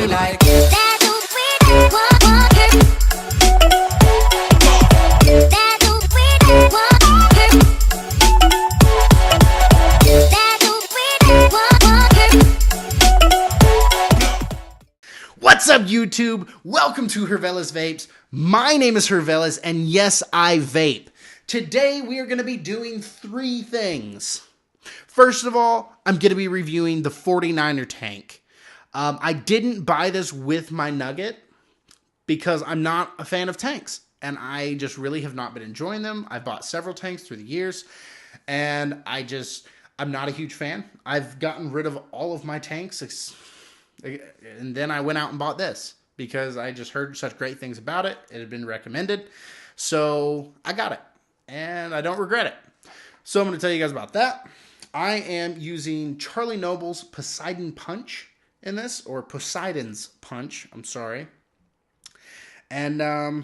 me like. What's up, YouTube? Welcome to Hervelis Vapes. My name is Hervelis, and yes, I vape. Today, we are going to be doing three things. First of all, I'm going to be reviewing the 49'er tank. I didn't buy this with my Nugget because I'm not a fan of tanks, and I just really have not been enjoying them. I've bought several tanks through the years, and I'm not a huge fan. I've gotten rid of all of my tanks, and then I went out and bought this because I just heard such great things about it. It had been recommended. So I got it and I don't regret it. So I'm going to tell you guys about that. I am using Charlie Noble's Poseidon Punch in this, or Poseidon's Punch. I'm sorry. And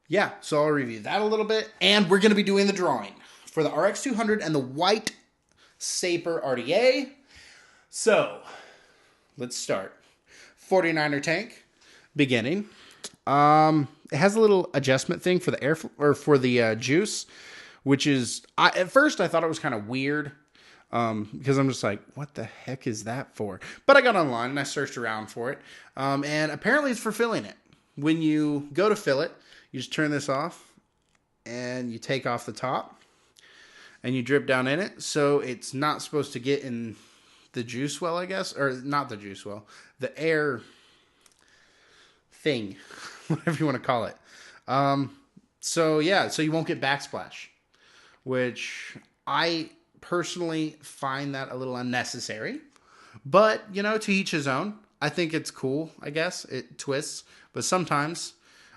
yeah, so I'll review that a little bit. And we're going to be doing the drawing for the RX200 and the white Vapor RDA. So let's start. 49'er tank, beginning. It has a little adjustment thing for the air or for the juice, which is at first I thought it was kind of weird because I'm just like, what the heck is that for? But I got online and I searched around for it, and apparently it's for filling it. When you go to fill it, you just turn this off and you take off the top and you drip down in it. So it's not supposed to get in the juice well, I guess, or not the juice well, the air thing, whatever you want to call it. So yeah, so you won't get backsplash, which I personally find that a little unnecessary, but you know, to each his own. I think it's cool, I guess it twists, but sometimes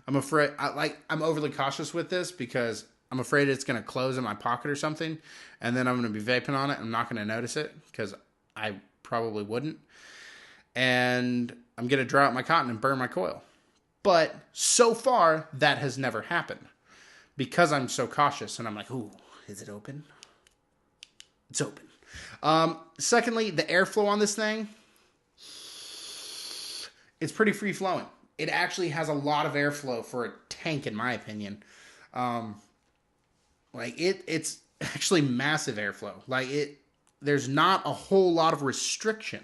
I'm afraid, I'm overly cautious with this because I'm afraid it's going to close in my pocket or something, and then I'm going to be vaping on it and I'm not going to notice it because I probably wouldn't. And I'm going to dry out my cotton and burn my coil. But so far, that has never happened. Because I'm so cautious and I'm like, ooh, is it open? It's open. Secondly, the airflow on this thing, it's pretty free flowing. It actually has a lot of airflow for a tank, in my opinion. It's actually massive airflow. There's not a whole lot of restriction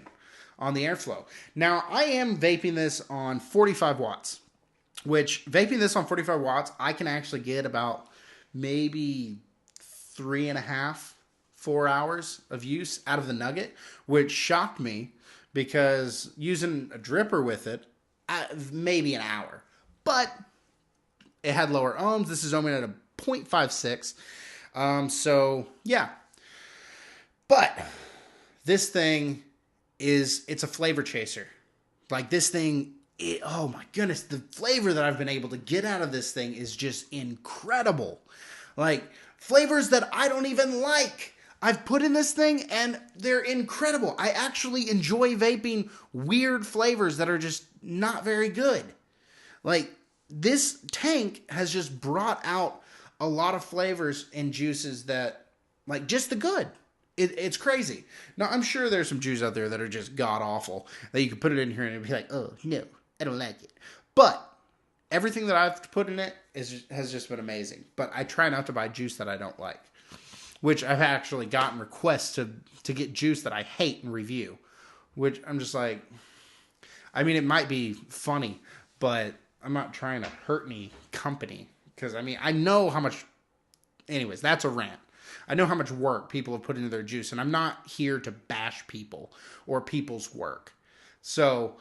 on the airflow. Now, I am vaping this on 45 watts, which vaping this on 45 watts, I can actually get about maybe 3.5, 4 hours of use out of the Nugget, which shocked me because using a dripper with it, maybe an hour. But it had lower ohms. This is ohming at a 0.56. So, yeah. But this thing it's a flavor chaser. Like this thing, oh my goodness, the flavor that I've been able to get out of this thing is just incredible. Like flavors that I don't even like, I've put in this thing and they're incredible. I actually enjoy vaping weird flavors that are just not very good. Like this tank has just brought out a lot of flavors and juices that, like, just the good. It's crazy. Now, I'm sure there's some juice out there that are just god-awful, that you can put it in here and it'd be like, oh, no, I don't like it. But everything that I've put in it has just been amazing. But I try not to buy juice that I don't like, which I've actually gotten requests to get juice that I hate and review, which I'm just like, I mean, it might be funny, but I'm not trying to hurt any company. Because, I mean, I know how much... Anyways, that's a rant. I know how much work people have put into their juice, and I'm not here to bash people or people's work. So,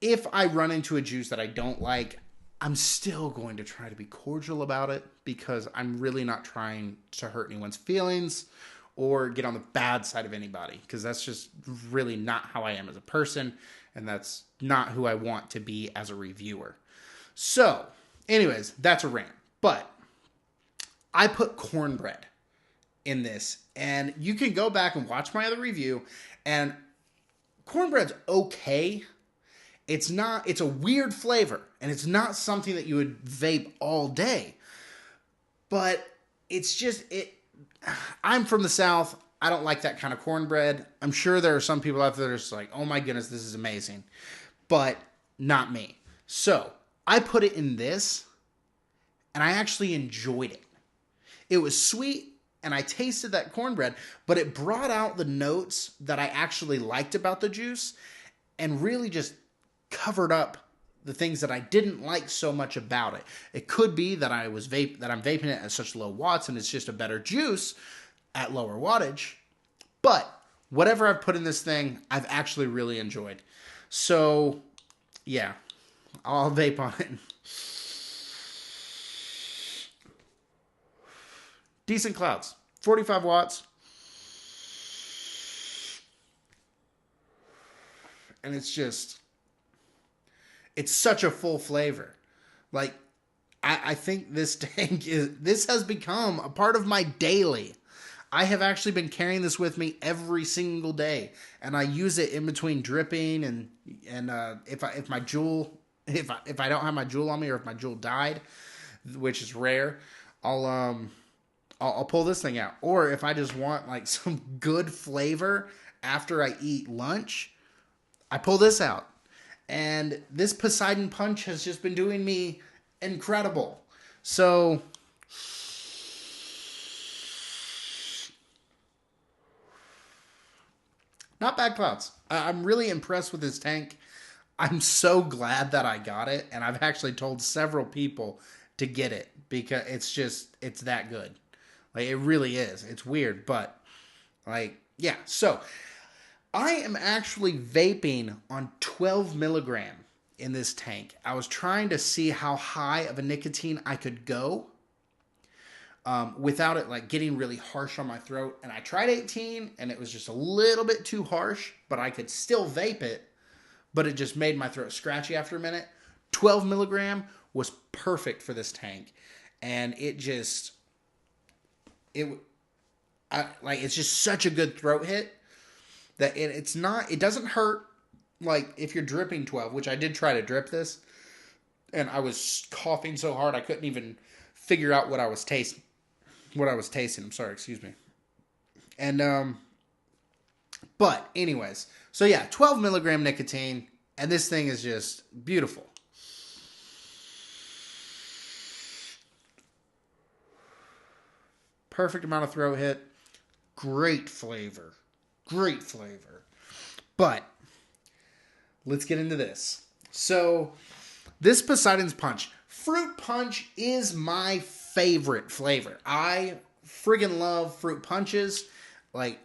if I run into a juice that I don't like, I'm still going to try to be cordial about it because I'm really not trying to hurt anyone's feelings or get on the bad side of anybody, because that's just really not how I am as a person, and that's not who I want to be as a reviewer. So, anyways, that's a rant. But I put cornbread in this, and you can go back and watch my other review, and cornbread's okay. It's a weird flavor, and it's not something that you would vape all day. But it's just, I'm from the South. I don't like that kind of cornbread. I'm sure there are some people out there that are just like, oh my goodness, this is amazing. but not me. So I put it in this, and I actually enjoyed it. It was sweet, and I tasted that cornbread, but it brought out the notes that I actually liked about the juice and really just covered up the things that I didn't like so much about it. It could be that I'm vaping it at such low watts and it's just a better juice at lower wattage. But whatever I've put in this thing, I've actually really enjoyed. So, yeah, I'll vape on it. Decent clouds. 45 watts. And it's such a full flavor. Like, I think this this has become a part of my daily. I have actually been carrying this with me every single day, and I use it in between dripping and if I don't have my Juul on me, or if my Juul died, which is rare, I'll pull this thing out. Or if I just want like some good flavor after I eat lunch, I pull this out. And this Poseidon Punch has just been doing me incredible. So, not bad clouds. I'm really impressed with this tank. I'm so glad that I got it. And I've actually told several people to get it because it's that good. Like, it really is. It's weird, but like, yeah. So, I am actually vaping on 12 milligram in this tank. I was trying to see how high of a nicotine I could go without it like getting really harsh on my throat. And I tried 18 and it was just a little bit too harsh, but I could still vape it, but it just made my throat scratchy after a minute. 12 milligram was perfect for this tank. And it's just such a good throat hit. That it doesn't hurt like if you're dripping 12, which I did try to drip this, and I was coughing so hard I couldn't even figure out what I was tasting. I'm sorry, excuse me. And but anyways, so yeah, 12 milligram nicotine, and this thing is just beautiful. Perfect amount of throat hit, great flavor. Great flavor. But let's get into this. So, this Poseidon's Punch. Fruit punch is my favorite flavor. I friggin' love fruit punches. Like,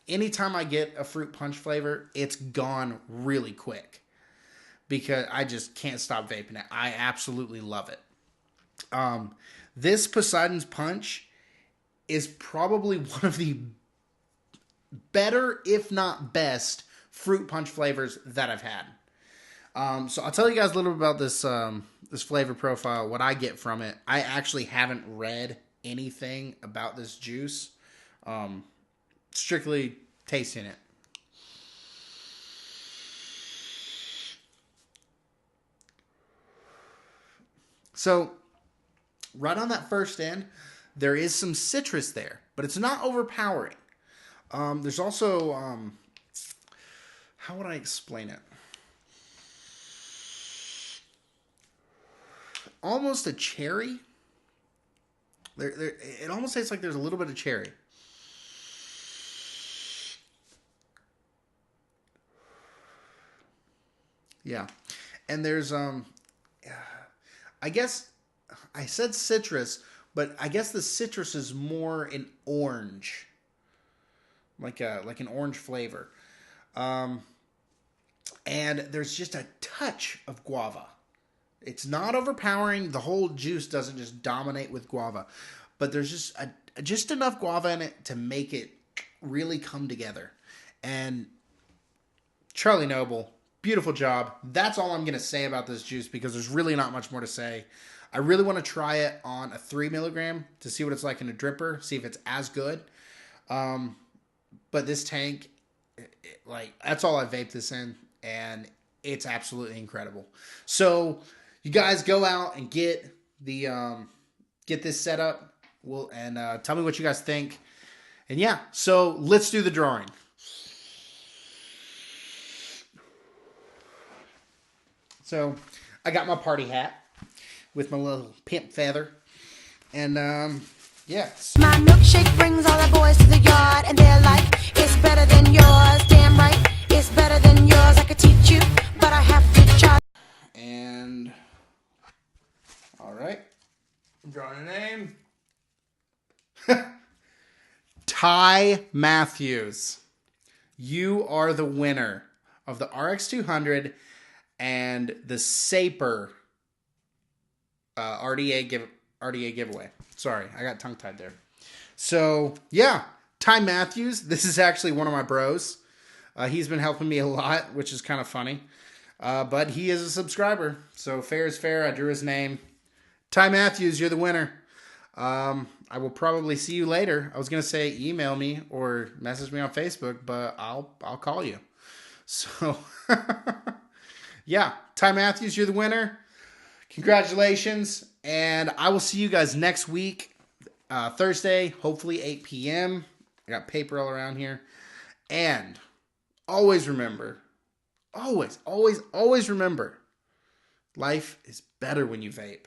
anytime I get a fruit punch flavor, it's gone really quick. Because I just can't stop vaping it. I absolutely love it. This Poseidon's Punch is probably one of the better, if not best, fruit punch flavors that I've had. So I'll tell you guys a little bit about this this flavor profile, what I get from it. I actually haven't read anything about this juice. Strictly tasting it. So, right on that first end, there is some citrus there, but it's not overpowering. There's also, how would I explain it? Almost a cherry. It almost tastes like there's a little bit of cherry. Yeah. And there's, I guess, I said citrus, but I guess the citrus is more an orange. Like an orange flavor. And there's just a touch of guava. It's not overpowering. The whole juice doesn't just dominate with guava. But there's just enough guava in it to make it really come together. And Charlie Noble, beautiful job. That's all I'm going to say about this juice because there's really not much more to say. I really want to try it on a 3 milligram to see what it's like in a dripper, see if it's as good. But this tank, that's all I vaped this in, and it's absolutely incredible. So, you guys go out and get this set up, and tell me what you guys think. And yeah, so let's do the drawing. So I got my party hat with my little pimp feather. And, yeah. My milkshake brings all the boys to the yard, and they're like, it's better than yours. Damn right, it's better than yours. I could teach you, but I have to charge. And, all right. I'm drawing a name. Ty Matthews. You are the winner of the RX200 and the Saper RDA giveaway. Sorry, I got tongue-tied there. So, yeah, Ty Matthews. This is actually one of my bros. He's been helping me a lot, which is kind of funny. But he is a subscriber, so fair is fair. I drew his name. Ty Matthews, you're the winner. I will probably see you later. I was going to say email me or message me on Facebook, but I'll call you. So, yeah, Ty Matthews, you're the winner. Congratulations. And I will see you guys next week, Thursday, hopefully 8 p.m. I got paper all around here. And always remember, always remember, life is better when you vape.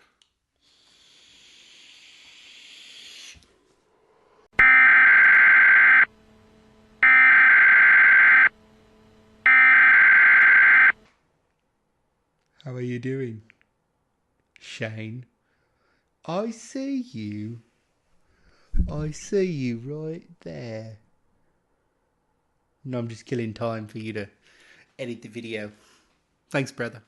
How are you doing, Shane? I see you. I see you right there. No, I'm just killing time for you to edit the video. Thanks, brother.